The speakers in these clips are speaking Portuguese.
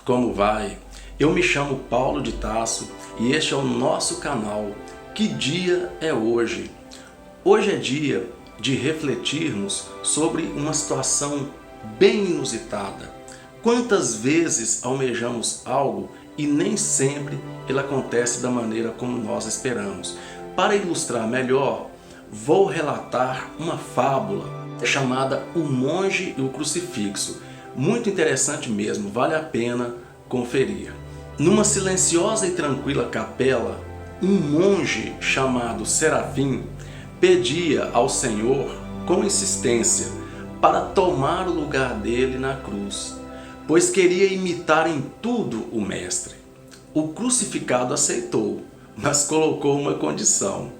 como vai? Eu me chamo Paulo de Tasso e este é o nosso canal. Que dia é hoje? Hoje é dia de refletirmos sobre uma situação bem inusitada. Quantas vezes almejamos algo e nem sempre ele acontece da maneira como nós esperamos? Para ilustrar melhor, vou relatar uma fábula chamada O Monge e o Crucifixo. Muito interessante mesmo, vale a pena conferir. Numa silenciosa e tranquila capela, um monge chamado Serafim pedia ao Senhor com insistência para tomar o lugar dele na cruz, pois queria imitar em tudo o Mestre. O crucificado aceitou, mas colocou uma condição: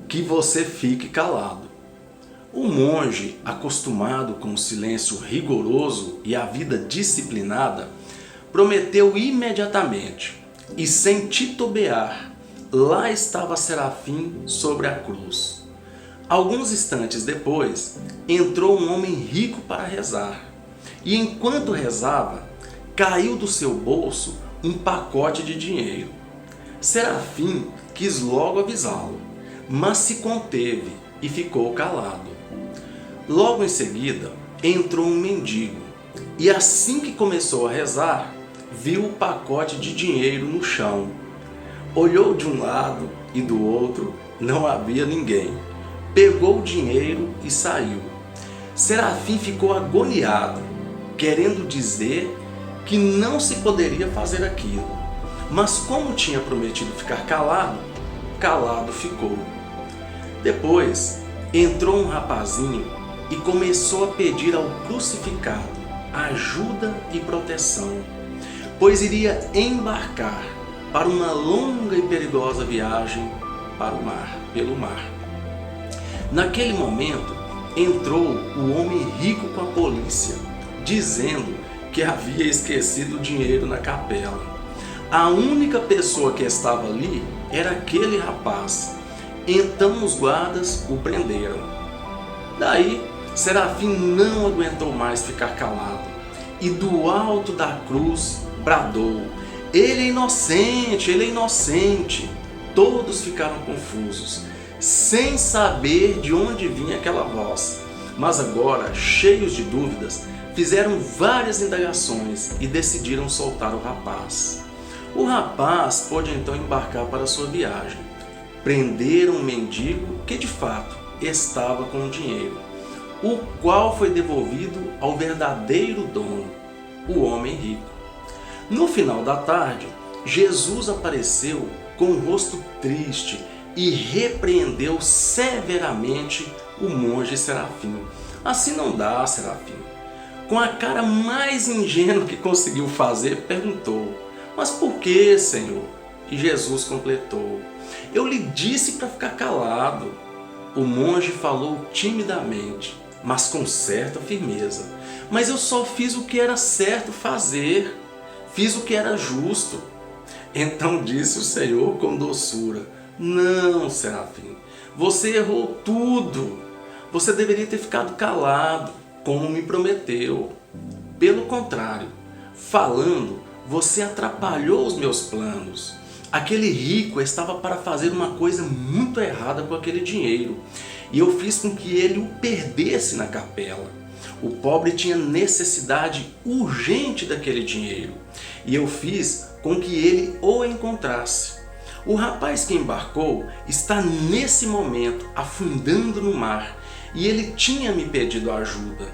que você fique calado. O monge, acostumado com o silêncio rigoroso e a vida disciplinada, prometeu imediatamente, e sem titubear, lá estava Serafim sobre a cruz. Alguns instantes depois, entrou um homem rico para rezar, e enquanto rezava, caiu do seu bolso um pacote de dinheiro. Serafim quis logo avisá-lo, mas se conteve e ficou calado. Logo em seguida, entrou um mendigo, e assim que começou a rezar, viu o pacote de dinheiro no chão. Olhou de um lado e do outro, não havia ninguém. Pegou o dinheiro e saiu. Serafim ficou agoniado, querendo dizer que não se poderia fazer aquilo. Mas como tinha prometido ficar calado, calado ficou. Depois, entrou um rapazinho e começou a pedir ao crucificado ajuda e proteção, pois iria embarcar para uma longa e perigosa viagem para o mar, pelo mar. Naquele momento, entrou o homem rico com a polícia, dizendo que havia esquecido o dinheiro na capela. A única pessoa que estava ali era aquele rapaz. Então os guardas o prenderam. Daí, Serafim não aguentou mais ficar calado e do alto da cruz bradou: ele é inocente, ele é inocente. Todos ficaram confusos, sem saber de onde vinha aquela voz. Mas agora, cheios de dúvidas, fizeram várias indagações e decidiram soltar o rapaz. O rapaz pôde então embarcar para sua viagem. Prenderam um mendigo que de fato estava com o dinheiro, o qual foi devolvido ao verdadeiro dono, o homem rico. No final da tarde, Jesus apareceu com o rosto triste e repreendeu severamente o monge Serafim. Assim não dá, Serafim. Com a cara mais ingênua que conseguiu fazer, perguntou: mas por que, Senhor? E Jesus completou: eu lhe disse para ficar calado. O monge falou timidamente, mas com certa firmeza: mas eu só fiz o que era certo fazer, fiz o que era justo. Então disse o Senhor com doçura: não, Serafim, você errou tudo. Você deveria ter ficado calado, como me prometeu. Pelo contrário, falando, você atrapalhou os meus planos. Aquele rico estava para fazer uma coisa muito errada com aquele dinheiro, e eu fiz com que ele o perdesse na capela. O pobre tinha necessidade urgente daquele dinheiro, e eu fiz com que ele o encontrasse. O rapaz que embarcou está nesse momento afundando no mar, e ele tinha me pedido ajuda.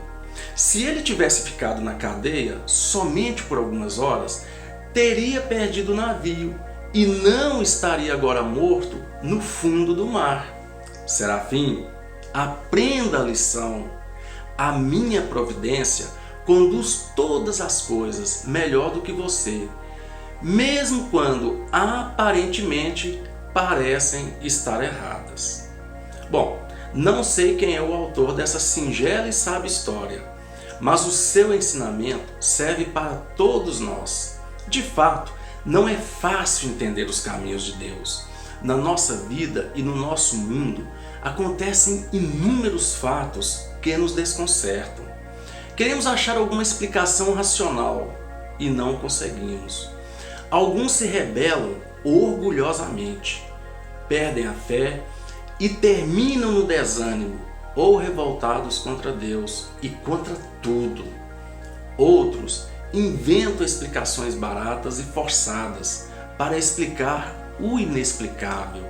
Se ele tivesse ficado na cadeia somente por algumas horas, teria perdido o navio e não estaria agora morto no fundo do mar. Serafim, aprenda a lição. A minha providência conduz todas as coisas melhor do que você, mesmo quando aparentemente parecem estar erradas. Bom, não sei quem é o autor dessa singela e sábia história, mas o seu ensinamento serve para todos nós. De fato, não é fácil entender os caminhos de Deus. Na nossa vida e no nosso mundo acontecem inúmeros fatos que nos desconcertam. Queremos achar alguma explicação racional, e não conseguimos. Alguns se rebelam orgulhosamente, perdem a fé e terminam no desânimo ou revoltados contra Deus e contra tudo. Outros inventam explicações baratas e forçadas para explicar o inexplicável,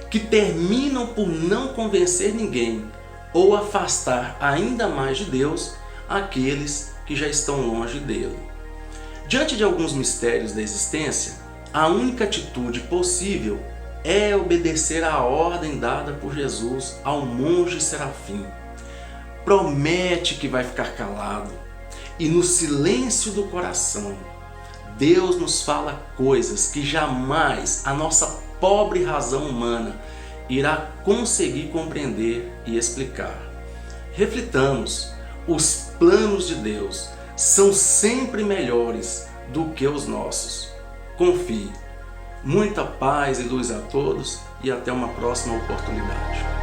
que terminam por não convencer ninguém ou afastar ainda mais de Deus aqueles que já estão longe dele. Diante de alguns mistérios da existência, a única atitude possível é obedecer à ordem dada por Jesus ao monge Serafim. Promete que vai ficar calado, e no silêncio do coração, Deus nos fala coisas que jamais a nossa pobre razão humana irá conseguir compreender e explicar. Reflitamos, os planos de Deus são sempre melhores do que os nossos. Confie. Muita paz e luz a todos e até uma próxima oportunidade.